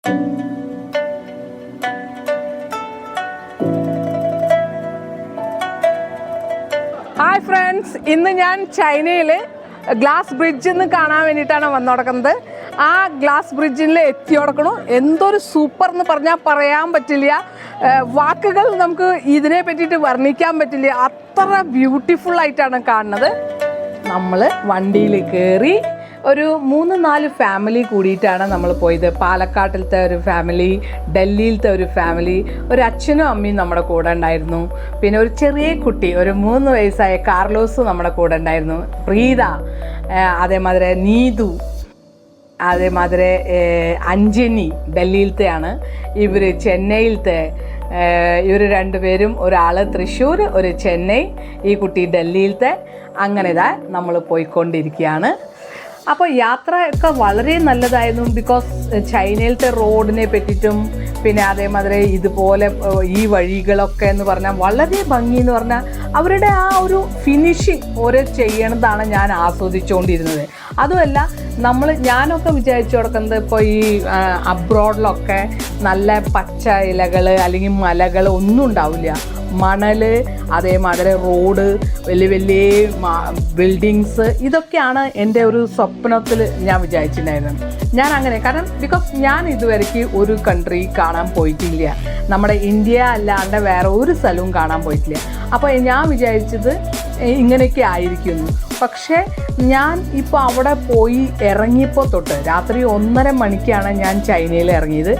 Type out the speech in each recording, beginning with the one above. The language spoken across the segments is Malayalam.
ഹായ് ഫ്രണ്ട്സ്, ഇന്ന് ഞാൻ ചൈനയിൽ ഗ്ലാസ് ബ്രിഡ്ജ് കാണാൻ വേണ്ടിയിട്ടാണ് വന്നു നടക്കുന്നത്. ആ ഗ്ലാസ് ബ്രിഡ്ജിൽ എത്തി നടക്കണു. എന്തൊരു സൂപ്പർ എന്ന് പറഞ്ഞാൽ പറയാൻ പറ്റില്ല. വാക്കുകൾ നമുക്ക് ഇതിനെ പറ്റിയിട്ട് വർണ്ണിക്കാൻ പറ്റില്ല. അത്ര ബ്യൂട്ടിഫുൾ ആയിട്ടാണ് കാണുന്നത്. നമ്മൾ വണ്ടിയിൽ കയറി ഒരു 3-4 ഫാമിലി കൂടിയിട്ടാണ് നമ്മൾ പോയത്. പാലക്കാട്ടിലത്തെ ഒരു ഫാമിലി, ഡൽഹിയിലത്തെ ഒരു ഫാമിലി, ഒരു അച്ഛനും അമ്മയും നമ്മുടെ കൂടെ ഉണ്ടായിരുന്നു. പിന്നെ ഒരു ചെറിയ കുട്ടി, ഒരു 3 വയസ്സായ കാർലോസ് നമ്മുടെ കൂടെ ഉണ്ടായിരുന്നു. പ്രീത, അതേമാതിരി നീതു, അതേമാതിരി അഞ്ജനി ഡൽഹിയിലത്തെയാണ്. ഇവർ ചെന്നൈയിലത്തെ. ഇവർ 2 പേരും, ഒരാൾ തൃശ്ശൂർ, ഒരു ചെന്നൈ, ഈ കുട്ടി ഡൽഹിയിലത്തെ. അങ്ങനെ ഇതാ നമ്മൾ പോയിക്കൊണ്ടിരിക്കുകയാണ്. അപ്പോൾ യാത്രയൊക്കെ വളരെ നല്ലതായിരുന്നു. ബിക്കോസ് ചൈനയിലത്തെ റോഡിനെ പറ്റിയിട്ടും പിന്നെ അതേമാതിരി ഇതുപോലെ ഈ വഴികളൊക്കെ എന്ന് പറഞ്ഞാൽ വളരെ ഭംഗി എന്ന് പറഞ്ഞാൽ അവരുടെ ആ ഒരു ഫിനിഷിങ് ഓരോ ചെയ്യണതാണ് ഞാൻ ആസ്വദിച്ചുകൊണ്ടിരുന്നത്. അതുമല്ല ഞാനൊക്കെ വിചാരിച്ചു കൊടുക്കുന്നത് ഇപ്പോൾ ഈ അബ്രോഡിലൊക്കെ നല്ല പച്ച ഇലകൾ അല്ലെങ്കിൽ മലകൾ ഒന്നും ഉണ്ടാവില്ല. മണൽ, അതേമാതിരി റോഡ്, വലിയ വലിയ ബിൽഡിങ്സ്, ഇതൊക്കെയാണ് എൻ്റെ ഒരു സ്വപ്നത്തിൽ ഞാൻ വിചാരിച്ചിട്ടുണ്ടായിരുന്നത്. ഞാൻ അങ്ങനെ, കാരണം ബിക്കോസ് ഞാൻ ഇതുവരെയ്ക്ക് ഒരു കൺട്രി കാണാൻ പോയിട്ടില്ല. നമ്മുടെ ഇന്ത്യ അല്ലാണ്ട് വേറെ ഒരു സ്ഥലവും കാണാൻ പോയിട്ടില്ല. അപ്പോൾ ഞാൻ വിചാരിച്ചത് ഇങ്ങനെയൊക്കെ ആയിരിക്കുന്നു. പക്ഷേ ഞാൻ ഇപ്പോൾ അവിടെ പോയി ഇറങ്ങിയപ്പോൾ തൊട്ട് രാത്രി 1:30 മണിക്കാണ് ഞാൻ ചൈനയിൽ ഇറങ്ങിയത്.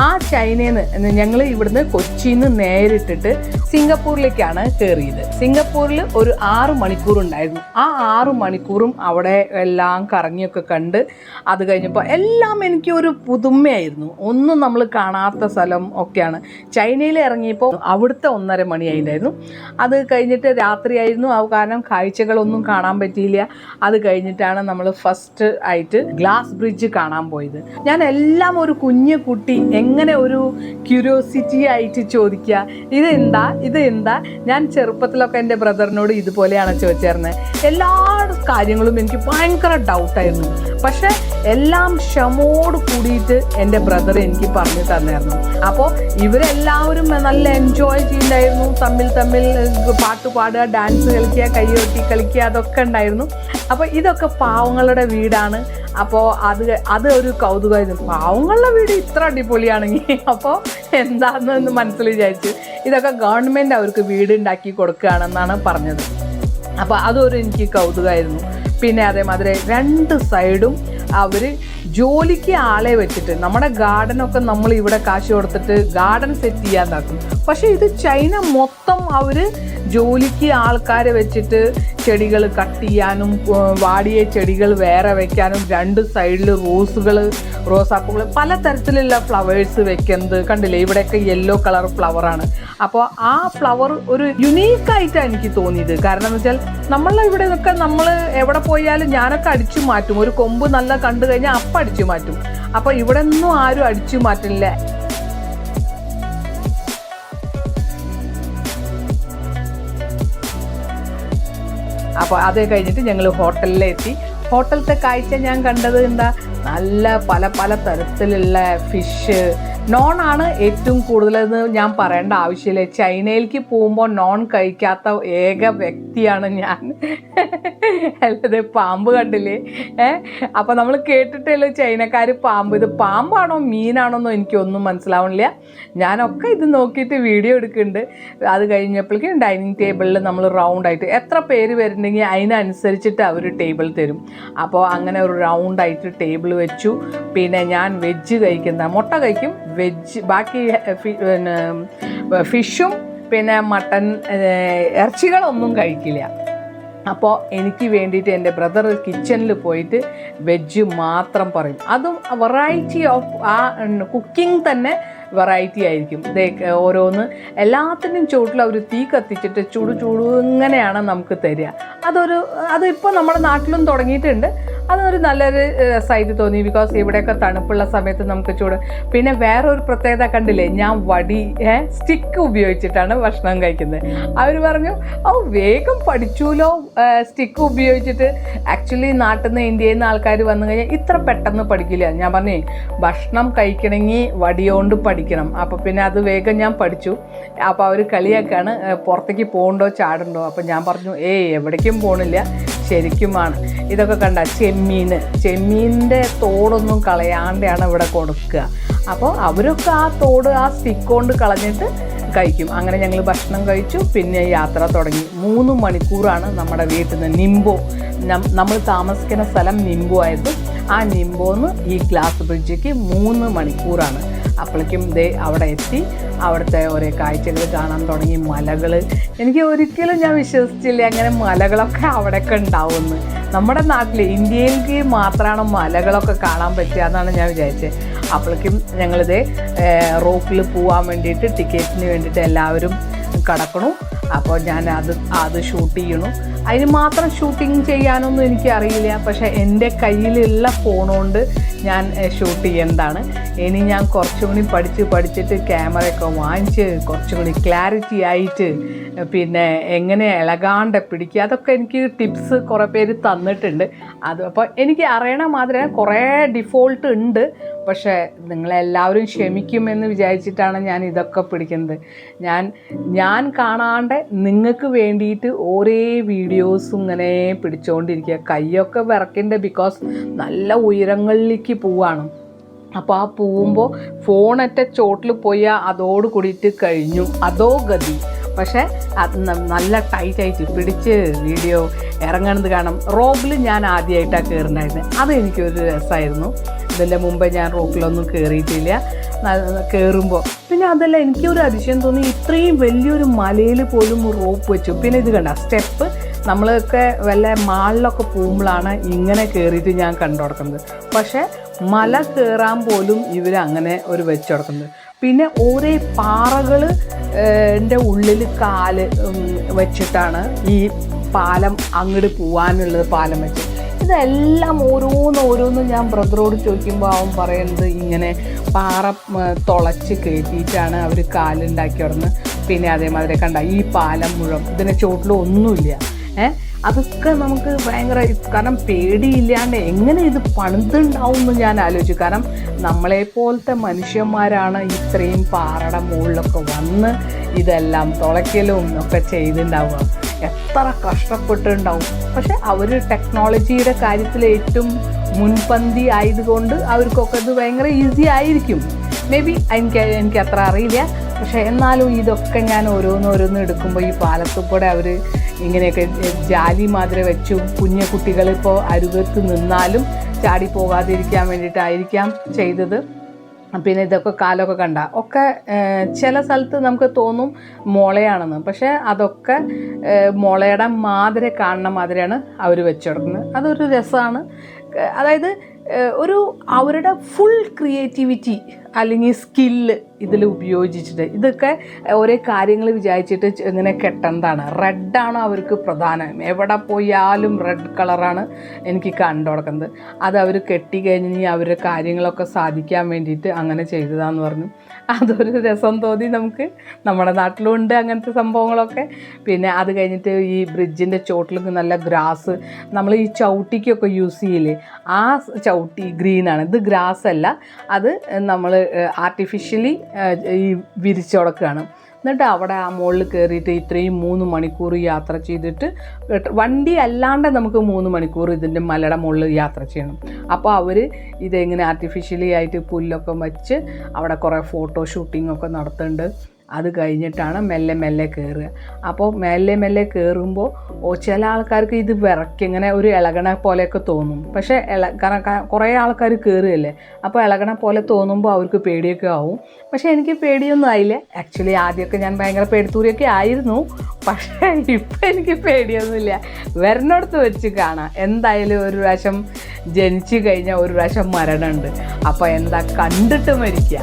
ആ ചൈനയിൽ നിന്ന് ഞങ്ങൾ ഇവിടുന്ന് കൊച്ചിയിൽ നിന്ന് നേരിട്ടിട്ട് സിംഗപ്പൂരിലേക്കാണ് കയറിയത്. സിംഗപ്പൂരിൽ ഒരു 6 മണിക്കൂർ ഉണ്ടായിരുന്നു. ആ 6 മണിക്കൂറും അവിടെ എല്ലാം കറങ്ങിയൊക്കെ കണ്ട് അത് കഴിഞ്ഞപ്പോൾ എല്ലാം എനിക്ക് ഒരു പുതുമയായിരുന്നു. ഒന്നും നമ്മൾ കാണാത്ത സ്ഥലം ഒക്കെയാണ്. ചൈനയിൽ ഇറങ്ങിയപ്പോൾ അവിടുത്തെ 1:30 മണിയായിട്ടുണ്ടായിരുന്നു. അത് കഴിഞ്ഞിട്ട് രാത്രിയായിരുന്നു. കാരണം കാഴ്ചകളൊന്നും കാണാൻ പറ്റിയില്ല. അത് കഴിഞ്ഞിട്ടാണ് നമ്മൾ ഫസ്റ്റ് ആയിട്ട് ഗ്ലാസ് ബ്രിഡ്ജ് കാണാൻ പോയത്. ഞാൻ എല്ലാം ഒരു കുഞ്ഞു കുട്ടി എങ്ങനെ ഒരു ക്യൂരിയോസിറ്റി ആയിട്ട് ചോദിക്കുക, ഇതെന്താ. ഞാൻ ചെറുപ്പത്തിലൊക്കെ എൻ്റെ ബ്രദറിനോട് ഇതുപോലെയാണ് ചോദിച്ചിരുന്നത്. എല്ലാ കാര്യങ്ങളും എനിക്ക് ഭയങ്കര ഡൗട്ടായിരുന്നു. പക്ഷേ എല്ലാം ക്ഷമയോട് കൂടിയിട്ട് എൻ്റെ ബ്രദർ എനിക്ക് പറഞ്ഞു തന്നായിരുന്നു. അപ്പോൾ ഇവരെല്ലാവരും നല്ല എൻജോയ് ചെയ്യുന്നുണ്ടായിരുന്നു. തമ്മിൽ പാട്ട് പാടുക, ഡാൻസ് കളിക്കുക, കൈകൊട്ടി കളിക്കുക, അതൊക്കെ ഉണ്ടായിരുന്നു. അപ്പോൾ ഇതൊക്കെ പാവങ്ങളുടെ വീടാണ്. അപ്പോൾ അത് ഒരു കൗതുകമായിരുന്നു. പാവങ്ങളുടെ വീട് ഇത്ര അടിപൊളിയാണെങ്കിൽ അപ്പോൾ എന്താണെന്ന് മനസ്സിൽ വിചാരിച്ചു. ഇതൊക്കെ ഗവൺമെൻറ് അവർക്ക് വീട് ഉണ്ടാക്കി കൊടുക്കുകയാണെന്നാണ് പറഞ്ഞത്. അപ്പോൾ അതൊരു എനിക്ക് കൗതുകമായിരുന്നു. പിന്നെ അതേമാതിരി 2 സൈഡും അവർ ജോലിക്ക് ആളെ വെച്ചിട്ട്, നമ്മുടെ ഗാർഡനൊക്കെ നമ്മൾ ഇവിടെ കാശ് കൊടുത്തിട്ട് ഗാർഡൻ സെറ്റ് ചെയ്യാൻ നോക്കും. പക്ഷേ ഇത് ചൈന മൊത്തം അവർ ജോലിക്ക് ആൾക്കാരെ വെച്ചിട്ട് ചെടികൾ കട്ട് ചെയ്യാനും വാടിയ ചെടികൾ വേറെ വയ്ക്കാനും 2 സൈഡിൽ റോസാപ്പൂകൾ, പലതരത്തിലുള്ള ഫ്ലവേഴ്സ് വെക്കുന്നത് കണ്ടില്ലേ. ഇവിടെയൊക്കെ യെല്ലോ കളർ ഫ്ലവറാണ്. അപ്പോൾ ആ ഫ്ലവർ ഒരു യുണീക്കായിട്ടാണ് എനിക്ക് തോന്നിയത്. കാരണം എന്ന് വെച്ചാൽ നമ്മളിവിടെ നിന്നൊക്കെ നമ്മൾ എവിടെ പോയാലും ഞാനൊക്കെ അടിച്ചു മാറ്റും. ഒരു കൊമ്പ് നല്ല കണ്ടു കഴിഞ്ഞാൽ അപ്പം അടിച്ചു മാറ്റും. അപ്പോൾ ഇവിടെ ഒന്നും ആരും അടിച്ചു മാറ്റില്ല. അപ്പോൾ അത് കഴിഞ്ഞിട്ട് ഞങ്ങൾ ഹോട്ടലിലെത്തി. ഹോട്ടലത്തെ കാഴ്ച ഞാൻ കണ്ടത് നല്ല പല തരത്തിലുള്ള ഫിഷ്. നോൺ ആണ് ഏറ്റവും കൂടുതലെന്ന് ഞാൻ പറയേണ്ട ആവശ്യമില്ല. ചൈനയിലേക്ക് പോകുമ്പോൾ നോൺ കഴിക്കാത്ത ഏക വ്യക്തിയാണ് ഞാൻ. അല്ലാതെ പാമ്പ് കണ്ടില്ലേ. അപ്പോൾ നമ്മൾ കേട്ടിട്ടില്ല ചൈനക്കാർ പാമ്പ്. ഇത് പാമ്പാണോ മീനാണോന്നോ എനിക്കൊന്നും മനസ്സിലാവണില്ല. ഞാനൊക്കെ ഇത് നോക്കിയിട്ട് വീഡിയോ എടുക്കുന്നുണ്ട്. അത് കഴിഞ്ഞപ്പോഴേക്കും ഡൈനിങ് ടേബിളിൽ നമ്മൾ റൗണ്ടായിട്ട് എത്ര പേര് വരുന്നുണ്ടെങ്കിൽ അതിനനുസരിച്ചിട്ട് അവർ ടേബിൾ തരും. അപ്പോൾ അങ്ങനെ ഒരു റൗണ്ടായിട്ട് ടേബിൾ വെച്ചു. പിന്നെ ഞാൻ വെജ് കഴിക്കുന്ന മുട്ട കഴിക്കും, വെജ് ബാക്കി ഫിഷും പിന്നെ മട്ടൻ ഇറച്ചികളൊന്നും കഴിക്കില്ല. അപ്പോൾ എനിക്ക് വേണ്ടിയിട്ട് എൻ്റെ ബ്രദർ കിച്ചണിൽ പോയിട്ട് വെജ് മാത്രം പറയും. അതും വെറൈറ്റി ഓഫ് ആ കുക്കിംഗ് തന്നെ വെറൈറ്റി ആയിരിക്കും. ഓരോന്ന് എല്ലാത്തിനും ചുവട്ടിൽ അവർ തീ കത്തിച്ചിട്ട് ചൂട് ഇങ്ങനെയാണ് നമുക്ക് തരിക. അതിപ്പോൾ നമ്മുടെ നാട്ടിലും തുടങ്ങിയിട്ടുണ്ട്. അതൊരു നല്ലൊരു സൈഡ് തോന്നി. ബിക്കോസ് ഇവിടെയൊക്കെ തണുപ്പുള്ള സമയത്ത് നമുക്ക് ചൂട്. പിന്നെ വേറൊരു പ്രത്യേകത കണ്ടില്ലേ, ഞാൻ വടി സ്റ്റിക്ക് ഉപയോഗിച്ചിട്ടാണ് ഭക്ഷണം കഴിക്കുന്നത്. അവർ പറഞ്ഞു വേഗം പഠിച്ചൂലോ സ്റ്റിക്ക് ഉപയോഗിച്ചിട്ട്. ആക്ച്വലി നാട്ടിൽ നിന്ന് ഇന്ത്യയിൽ നിന്ന് ആൾക്കാർ വന്നു കഴിഞ്ഞാൽ ഇത്ര പെട്ടെന്ന് പഠിക്കില്ല. ഞാൻ പറഞ്ഞേ ഭക്ഷണം കഴിക്കണമെങ്കിൽ വടിയോണ്ട് പഠിക്കണം. അപ്പോൾ പിന്നെ അത് വേഗം ഞാൻ പഠിച്ചു. അപ്പോൾ അവർ കളിയാക്കാണ് പുറത്തേക്ക് പോകണ്ടോ ചാടണ്ടോ. അപ്പോൾ ഞാൻ പറഞ്ഞു എവിടേക്കും പോകണില്ല, ശരിക്കുമാണ്. ഇതൊക്കെ കണ്ട ചെമ്മീൻ്റെ തോടൊന്നും കളയാണ്ടാണ് ഇവിടെ കൊടുക്കുക. അപ്പോൾ അവരൊക്കെ ആ തോട് ആ സ്റ്റിക്ക് കൊണ്ട് കളഞ്ഞിട്ട് കഴിക്കും. അങ്ങനെ ഞങ്ങൾ ഭക്ഷണം കഴിച്ചു. പിന്നെ യാത്ര തുടങ്ങി. 3 മണിക്കൂറാണ് നമ്മുടെ വീട്ടിൽ നിന്ന് നിംബോ, നമ്മൾ താമസിക്കുന്ന സ്ഥലം നിംബോ ആയിരുന്നു. ആ നിംബോന്ന് ഈ ഗ്ലാസ് ബ്രിഡ്ജിക്ക് 3 മണിക്കൂറാണ്. അപ്പോഴേക്കും അവിടെ എത്തി. അവിടുത്തെ ഓരോ കാഴ്ചകൾ കാണാൻ തുടങ്ങി. മലകൾ, എനിക്ക് ഒരിക്കലും ഞാൻ വിശ്വസിച്ചില്ല അങ്ങനെ മലകളൊക്കെ അവിടെയൊക്കെ ഉണ്ടാവുമെന്ന്. നമ്മുടെ നാട്ടിൽ ഇന്ത്യയിലേക്ക് മാത്രമാണ് മലകളൊക്കെ കാണാൻ പറ്റുക എന്നാണ് ഞാൻ വിചാരിച്ചത്. അപ്പോഴേക്കും ഞങ്ങളിത് റോപ്പിൽ പോകാൻ വേണ്ടിയിട്ട് ടിക്കറ്റിന് വേണ്ടിയിട്ട് എല്ലാവരും കടക്കണു. അപ്പോൾ ഞാൻ അത് ഷൂട്ട് ചെയ്യണു. അതിന് മാത്രം ഷൂട്ടിങ് ചെയ്യാനൊന്നും എനിക്കറിയില്ല. പക്ഷേ എൻ്റെ കയ്യിലുള്ള ഫോണുകൊണ്ട് ഞാൻ ഷൂട്ട് ചെയ്യേണ്ടതാണ്. ഇനി ഞാൻ കുറച്ചും കൂടി പഠിച്ചിട്ട് ക്യാമറയൊക്കെ വാങ്ങിച്ച് കുറച്ചും കൂടി ക്ലാരിറ്റി ആയിട്ട് പിന്നെ എങ്ങനെ ഇളകാണ്ട് പിടിക്കുക, അതൊക്കെ എനിക്ക് ടിപ്സ് കുറേ പേര് തന്നിട്ടുണ്ട്. അപ്പോൾ എനിക്ക് അറിയണ മാതിരി കുറേ ഡിഫോൾട്ട് ഉണ്ട്. പക്ഷേ നിങ്ങളെല്ലാവരും ക്ഷമിക്കുമെന്ന് വിചാരിച്ചിട്ടാണ് ഞാൻ ഇതൊക്കെ പിടിക്കുന്നത്. ഞാൻ കാണാണ്ട് നിങ്ങൾക്ക് വേണ്ടിയിട്ട് ഓരോ വീഡിയോസും ഇങ്ങനെ പിടിച്ചുകൊണ്ടിരിക്കുക. കൈയൊക്കെ വിറക്കിൻ്റെ, ബിക്കോസ് നല്ല ഉയരങ്ങളിലേക്ക് പോവാണ്. അപ്പോൾ ആ പോകുമ്പോൾ ഫോണൊറ്റ ചോട്ടിൽ പോയാൽ അതോട് കൂടിയിട്ട് കഴിഞ്ഞു, അതോ ഗതി. പക്ഷേ അത് നല്ല ടൈറ്റായിട്ട് പിടിച്ച് വീഡിയോ ഇറങ്ങുന്നത് കാണാം. റോപ്പിൽ ഞാൻ ആദ്യമായിട്ടാണ് കയറുന്നുണ്ടായിരുന്നത്. അത് എനിക്കൊരു രസമായിരുന്നു. ഇതിൻ്റെ മുമ്പേ ഞാൻ റോപ്പിലൊന്നും കയറിയിട്ടില്ല. കയറുമ്പോൾ പിന്നെ അതല്ല, എനിക്കൊരു അതിശയം തോന്നി, ഇത്രയും വലിയൊരു മലയിൽ പോലും റോപ്പ് വെച്ചു. പിന്നെ ഇത് കണ്ട സ്റ്റെപ്പ്, നമ്മളൊക്കെ വല്ല മാളിലൊക്കെ പോകുമ്പോഴാണ് ഇങ്ങനെ കയറിയിട്ട് ഞാൻ കണ്ടു കൊടുക്കുന്നത്. പക്ഷേ മല കയറാൻ പോലും ഇവരങ്ങനെ ഒരു വെച്ച് കൊടുക്കുന്നത്. പിന്നെ ഓരോ പാറകൾ എൻ്റെ ഉള്ളിൽ കാല് വെച്ചിട്ടാണ് ഈ പാലം അങ്ങോട്ട് പോകാനുള്ളത് പാലം വെച്ച്. ഇതെല്ലാം ഓരോന്നും ഞാൻ ബ്രദറോട് ചോദിക്കുമ്പോൾ അവൻ പറയുന്നത് ഇങ്ങനെ പാറ തുളച്ച് കയറ്റിയിട്ടാണ് അവർ കാലുണ്ടാക്കി കിടന്ന്. പിന്നെ അതേമാതിരി കണ്ട ഈ പാലം മുഴുവൻ ഇതിൻ്റെ ചോട്ടിലും ഒന്നുമില്ല. അതൊക്കെ നമുക്ക് ഭയങ്കര, കാരണം പേടിയില്ലാണ്ട് എങ്ങനെ ഇത് പണിതുണ്ടാവും എന്ന് ഞാൻ ആലോചിച്ചു. കാരണം നമ്മളെപ്പോലത്തെ മനുഷ്യന്മാരാണ് ഇത്രയും പാറയുടെ മുകളിലൊക്കെ വന്ന് ഇതെല്ലാം തുളയ്ക്കലും ഒക്കെ ചെയ്തിട്ടുണ്ടാവുക. എത്ര കഷ്ടപ്പെട്ടുണ്ടാവും. പക്ഷെ അവർ ടെക്നോളജിയുടെ കാര്യത്തിൽ ഏറ്റവും മുൻപന്തി ആയതുകൊണ്ട് അവർക്കൊക്കെ ഇത് ഭയങ്കര ഈസി ആയിരിക്കും. മേ ബി എനിക്ക് അത്ര അറിയില്ല. പക്ഷേ എന്നാലും ഇതൊക്കെ ഞാൻ ഓരോന്ന് എടുക്കുമ്പോൾ ഈ പാലത്തിൽ കൂടെ അവർ ഇങ്ങനെയൊക്കെ ജാലി മാതിരി വെച്ചു. കുട്ടികളിപ്പോൾ അരുകത്ത് നിന്നാലും ചാടി പോകാതിരിക്കാൻ വേണ്ടിയിട്ടായിരിക്കാം ചെയ്തത്. പിന്നെ ഇതൊക്കെ കാലമൊക്കെ കണ്ട ഒക്കെ ചില സ്ഥലത്ത് നമുക്ക് തോന്നും മുളയാണെന്ന്. പക്ഷേ അതൊക്കെ മുളയുടെ മാതിരി കാണുന്ന മാതിരിയാണ് അവർ വെച്ച് കൊടുക്കുന്നത്. അതൊരു രസമാണ്. അതായത് അവരുടെ ഫുൾ ക്രിയേറ്റിവിറ്റി അല്ലെങ്കിൽ സ്കില്ല് ഇതിൽ ഉപയോഗിച്ചിട്ട് ഇതൊക്കെ ഓരോ കാര്യങ്ങൾ വിചാരിച്ചിട്ട് ഇങ്ങനെ കെട്ടേണ്ടതാണ്. റെഡാണ് അവർക്ക് പ്രധാനം. എവിടെ പോയാലും റെഡ് കളറാണ് എനിക്ക് കണ്ടു കൊടുക്കുന്നത്. അത് അവർ കെട്ടി കഴിഞ്ഞ് അവരുടെ കാര്യങ്ങളൊക്കെ സാധിക്കാൻ വേണ്ടിയിട്ട് അങ്ങനെ ചെയ്തതാന്ന് പറഞ്ഞു. അതൊരു രസം തോന്നി നമുക്ക്. നമ്മുടെ നാട്ടിലുണ്ട് അങ്ങനത്തെ സംഭവങ്ങളൊക്കെ. പിന്നെ അത് കഴിഞ്ഞിട്ട് ഈ ബ്രിഡ്ജിൻ്റെ ചോട്ടിലേക്ക് നല്ല ഗ്രാസ്, നമ്മൾ ഈ ചവിട്ടിക്കൊക്കെ യൂസ് ചെയ്യില്ലേ, ആ ചവിട്ടി ഗ്രീനാണ്. ഇത് ഗ്രാസ് അല്ല, അത് നമ്മൾ ആർട്ടിഫിഷ്യലി ഈ വിരിച്ചുടക്കുകയാണ്. എന്നിട്ട് അവിടെ ആ മുകളിൽ കയറിയിട്ട് ഇത്രയും 3 മണിക്കൂർ യാത്ര ചെയ്തിട്ട്, വണ്ടി അല്ലാണ്ട് നമുക്ക് 3 മണിക്കൂർ ഇതിൻ്റെ മലയുടെ മുകളിൽ യാത്ര ചെയ്യണം. അപ്പോൾ അവർ ഇതെങ്ങനെ ആർട്ടിഫിഷ്യലി ആയിട്ട് പുല്ലൊക്കെ വെച്ച് അവിടെ കുറേ ഫോട്ടോ ഷൂട്ടിങ്ങൊക്കെ നടത്തുന്നുണ്ട്. അത് കഴിഞ്ഞിട്ടാണ് മെല്ലെ കയറുക. അപ്പോൾ മെല്ലെ കയറുമ്പോൾ ചില ആൾക്കാർക്ക് ഇത് ഇങ്ങനെ ഒരു ഇളകണ പോലെയൊക്കെ തോന്നും. പക്ഷേ കാരണം കുറേ ആൾക്കാർ കയറുകയല്ലേ, അപ്പോൾ ഇളകണ പോലെ തോന്നുമ്പോൾ അവർക്ക് പേടിയൊക്കെ ആവും. പക്ഷേ എനിക്ക് പേടിയൊന്നും ആയില്ല. ആക്ച്വലി ആദ്യമൊക്കെ ഞാൻ ഭയങ്കര പേടിത്തൂരിയൊക്കെ ആയിരുന്നു. പക്ഷേ ഇപ്പം എനിക്ക് പേടിയൊന്നുമില്ല. വരുന്നിടത്ത് വെച്ച് കാണാം. എന്തായാലും ഒരു പ്രാവശ്യം ജനിച്ചു കഴിഞ്ഞാൽ ഒരു പ്രാവശ്യം മരണമുണ്ട്. അപ്പോൾ എന്താ കണ്ടിട്ട് മരിക്കുക.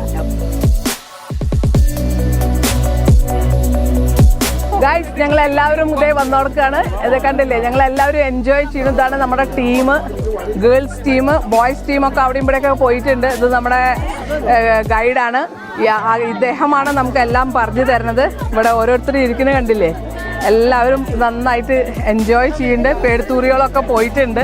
ഗൈസ് ഞങ്ങളെല്ലാവരും ഇതേ വന്നോടക്കാണ്. ഇത് കണ്ടില്ലേ, ഞങ്ങളെല്ലാവരും എൻജോയ് ചെയ്യുന്നതാണ്. നമ്മുടെ ടീം, ഗേൾസ് ടീം, ബോയ്സ് ടീമൊക്കെ അവിടെയും ഇവിടെയൊക്കെ പോയിട്ടുണ്ട്. ഇത് നമ്മുടെ ഗൈഡാണ്, ഇദ്ദേഹമാണ് നമുക്കെല്ലാം പറഞ്ഞു തരുന്നത്. ഇവിടെ ഓരോരുത്തരും ഇരിക്കുന്നത് കണ്ടില്ലേ, എല്ലാവരും നന്നായിട്ട് എൻജോയ് ചെയ്യുന്നുണ്ട്. പേടുത്തൂറികളൊക്കെ പോയിട്ടുണ്ട്.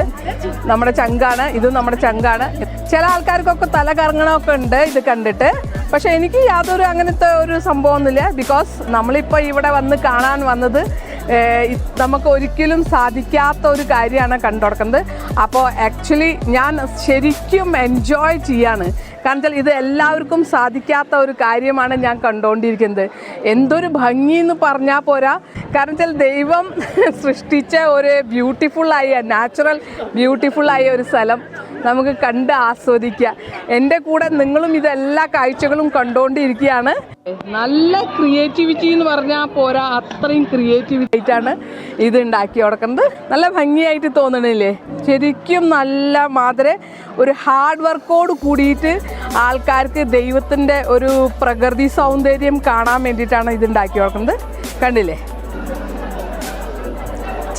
നമ്മുടെ ചങ്കാണ്, ഇതും നമ്മുടെ ചങ്കാണ്. ചില ആൾക്കാർക്കൊക്കെ തല കറങ്ങണമൊക്കെ ഉണ്ട് ഇത് കണ്ടിട്ട്. പക്ഷെ എനിക്ക് യാതൊരു അങ്ങനത്തെ ഒരു സംഭവമൊന്നുമില്ല. ബിക്കോസ് നമ്മളിപ്പോൾ ഇവിടെ വന്ന് കാണാൻ വന്നത് നമുക്ക് ഒരിക്കലും സാധിക്കാത്ത ഒരു കാര്യമാണ് കണ്ടുകൊടുക്കുന്നത്. അപ്പോൾ ആക്ച്വലി ഞാൻ ശരിക്കും എൻജോയ് ചെയ്യാണ്. കാരണം വെച്ചാൽ ഇത് എല്ലാവർക്കും സാധിക്കാത്ത ഒരു കാര്യമാണ് ഞാൻ കണ്ടുകൊണ്ടിരിക്കുന്നത്. എന്തൊരു ഭംഗി എന്ന് പറഞ്ഞാൽ പോരാ. കാരണം വെച്ചാൽ ദൈവം സൃഷ്ടിച്ച ഒരു ബ്യൂട്ടിഫുള്ളായ, നാച്ചുറൽ ബ്യൂട്ടിഫുള്ളായ ഒരു സ്ഥലം നമുക്ക് കണ്ട് ആസ്വദിക്കുക. എൻ്റെ കൂടെ നിങ്ങളും ഇതെല്ലാ കാഴ്ചകളും കണ്ടുകൊണ്ടിരിക്കുകയാണ്. നല്ല ക്രിയേറ്റിവിറ്റി എന്ന് പറഞ്ഞാൽ പോരാ, അത്രയും ക്രിയേറ്റിവിറ്റി ആയിട്ടാണ് ഇത് ഉണ്ടാക്കി കൊടുക്കുന്നത്. നല്ല ഭംഗിയായിട്ട് തോന്നണില്ലേ? ശരിക്കും നല്ല മാതിരി ഒരു ഹാർഡ് വർക്കോട് കൂടിയിട്ട് ആൾക്കാർക്ക് ദൈവത്തിൻ്റെ ഒരു പ്രകൃതി സൗന്ദര്യം കാണാൻ വേണ്ടിയിട്ടാണ് ഇത് ഉണ്ടാക്കി കൊടുക്കുന്നത്. കണ്ടില്ലേ,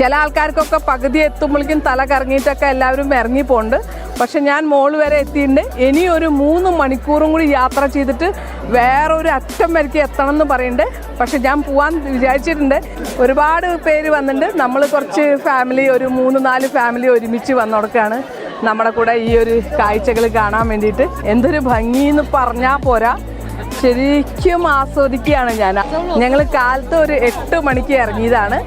ചില ആൾക്കാർക്കൊക്കെ പകുതി എത്തുമ്പോഴേക്കും തല കറങ്ങിയിട്ടൊക്കെ എല്ലാവരും ഇറങ്ങി പോകുന്നുണ്ട്. പക്ഷെ ഞാൻ മോള് വരെ എത്തിയിട്ടുണ്ട്. ഇനി ഒരു 3 മണിക്കൂറും കൂടി യാത്ര ചെയ്തിട്ട് വേറൊരു അറ്റം വരയ്ക്ക് എത്തണം എന്ന് പറയുന്നുണ്ട്. പക്ഷെ ഞാൻ പോകാൻ വിചാരിച്ചിട്ടുണ്ട്. ഒരുപാട് പേര് വന്നിട്ടുണ്ട്. നമ്മൾ കുറച്ച് ഫാമിലി, ഒരു 3-4 ഫാമിലി ഒരുമിച്ച് വന്നോടക്കാണ് നമ്മുടെ കൂടെ ഈ ഒരു കാഴ്ചകൾ കാണാൻ വേണ്ടിയിട്ട്. എന്തൊരു ഭംഗിയെന്ന് പറഞ്ഞാൽ പോരാ, ശരിക്കും ആസ്വദിക്കുകയാണ് ഞാൻ. ഞങ്ങൾ കാലത്ത് ഒരു 8 മണിക്ക് ഇറങ്ങിയതാണ്.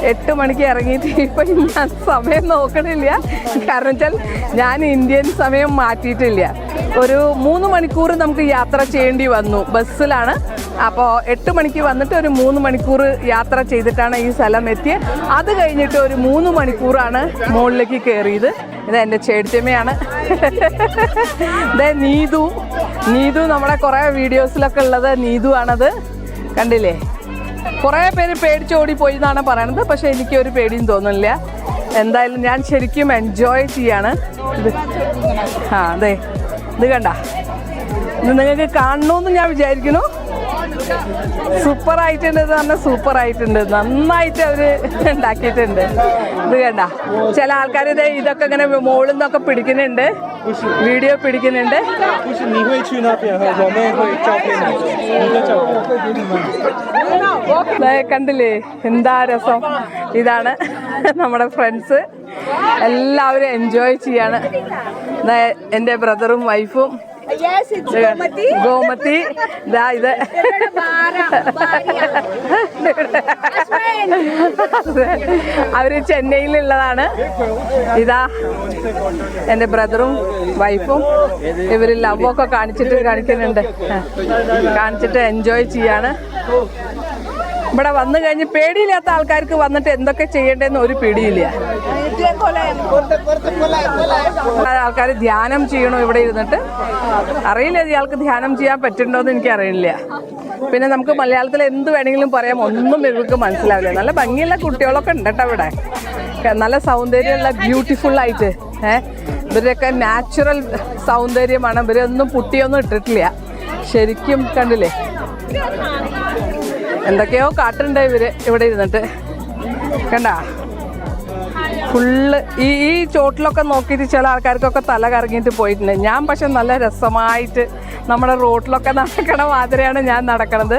8 മണിക്ക് ഇറങ്ങിയിട്ട് ഇപ്പം ഞാൻ സമയം നോക്കണില്ല. കാരണം വെച്ചാൽ ഞാൻ ഇന്ത്യൻ സമയം മാറ്റിയിട്ടില്ല. ഒരു 3 മണിക്കൂർ നമുക്ക് യാത്ര ചെയ്യേണ്ടി വന്നു, ബസ്സിലാണ്. അപ്പോൾ 8 മണിക്ക് വന്നിട്ട് ഒരു 3 മണിക്കൂർ യാത്ര ചെയ്തിട്ടാണ് ഈ സ്ഥലം എത്തിയത്. അത് കഴിഞ്ഞിട്ട് ഒരു 3 മണിക്കൂറാണ് മുകളിലേക്ക് കയറിയത്. ഇത് എൻ്റെ ചേട്ടത്തിയമ്മയാണ്. ഇതേ നീതു നമ്മുടെ കുറേ വീഡിയോസിലൊക്കെ ഉള്ളത് നീതു ആണത്. കണ്ടില്ലേ, കുറേ പേര് പേടിച്ചോടിപ്പോയി എന്നാണ് പറയണത്. പക്ഷേ എനിക്കൊരു പേടിയും തോന്നുന്നില്ല. എന്തായാലും ഞാൻ ശരിക്കും എൻജോയ് ചെയ്യാണ്. അതെ, ഇത് കണ്ട, ഇത് നിങ്ങൾക്ക് കാണണമെന്ന് ഞാൻ വിചാരിക്കുന്നു. സൂപ്പറായിട്ടുണ്ട്, ഇത് പറഞ്ഞാൽ സൂപ്പറായിട്ടുണ്ട്. നന്നായിട്ട് അവർ ഉണ്ടാക്കിയിട്ടുണ്ട്. ഇത് കണ്ട, ചില ആൾക്കാർ ഇതൊക്കെ ഇങ്ങനെ മുകളിൽ നിന്നൊക്കെ പിടിക്കുന്നുണ്ട്, വീഡിയോ പിടിക്കുന്നുണ്ട്. കണ്ടില്ലേ, എന്താ രസം. ഇതാണ് നമ്മുടെ ഫ്രണ്ട്സ്, എല്ലാവരും എൻജോയ് ചെയ്യാണ്. എൻ്റെ ബ്രദറും വൈഫും ഗോമതി. ഇതാ ഇത് അവര് ചെന്നൈയിലുള്ളതാണ്. ഇതാ എൻ്റെ ബ്രദറും വൈഫും. ഇവര് ലവൊക്കെ കാണിക്കുന്നുണ്ട്, കാണിച്ചിട്ട് എൻജോയ് ചെയ്യാണ്. ഇവിടെ വന്നു കഴിഞ്ഞ് പേടിയില്ലാത്ത ആൾക്കാർക്ക് വന്നിട്ട് എന്തൊക്കെ ചെയ്യേണ്ടതെന്ന് ഒരു പേടിയില്ല. ആൾക്കാർ ധ്യാനം ചെയ്യണോ ഇവിടെ ഇരുന്നിട്ട്? അറിയില്ല ഇയാൾക്ക് ധ്യാനം ചെയ്യാൻ പറ്റുന്നുണ്ടോയെന്ന് എനിക്കറിയില്ല. പിന്നെ നമുക്ക് മലയാളത്തിൽ എന്ത് വേണമെങ്കിലും പറയാം, ഒന്നും ഇവർക്ക് മനസ്സിലാവില്ല. നല്ല ഭംഗിയുള്ള കുട്ടികളൊക്കെ ഉണ്ട് കേട്ടോ ഇവിടെ, നല്ല സൗന്ദര്യമുള്ള ബ്യൂട്ടിഫുള്ളായിട്ട്. ഇവരുടെയൊക്കെ നാച്ചുറൽ സൗന്ദര്യമാണ്. ഇവരൊന്നും പുട്ടിയൊന്നും ഇട്ടിട്ടില്ല. ശരിക്കും കണ്ടില്ലേ, എന്തൊക്കെയോ കാട്ടുണ്ട് ഇവര് ഇവിടെ ഇരുന്നിട്ട്. കണ്ട, ഫുള്ള് ഈ ചോട്ടിലൊക്കെ നോക്കിയിട്ട് ചില ആൾക്കാർക്കൊക്കെ തല കറങ്ങിയിട്ട് പോയിട്ടുണ്ട്. ഞാൻ പക്ഷെ നല്ല രസമായിട്ട് നമ്മുടെ റോട്ടിലൊക്കെ നടക്കണ മാതിരിയാണ് ഞാൻ നടക്കണത്.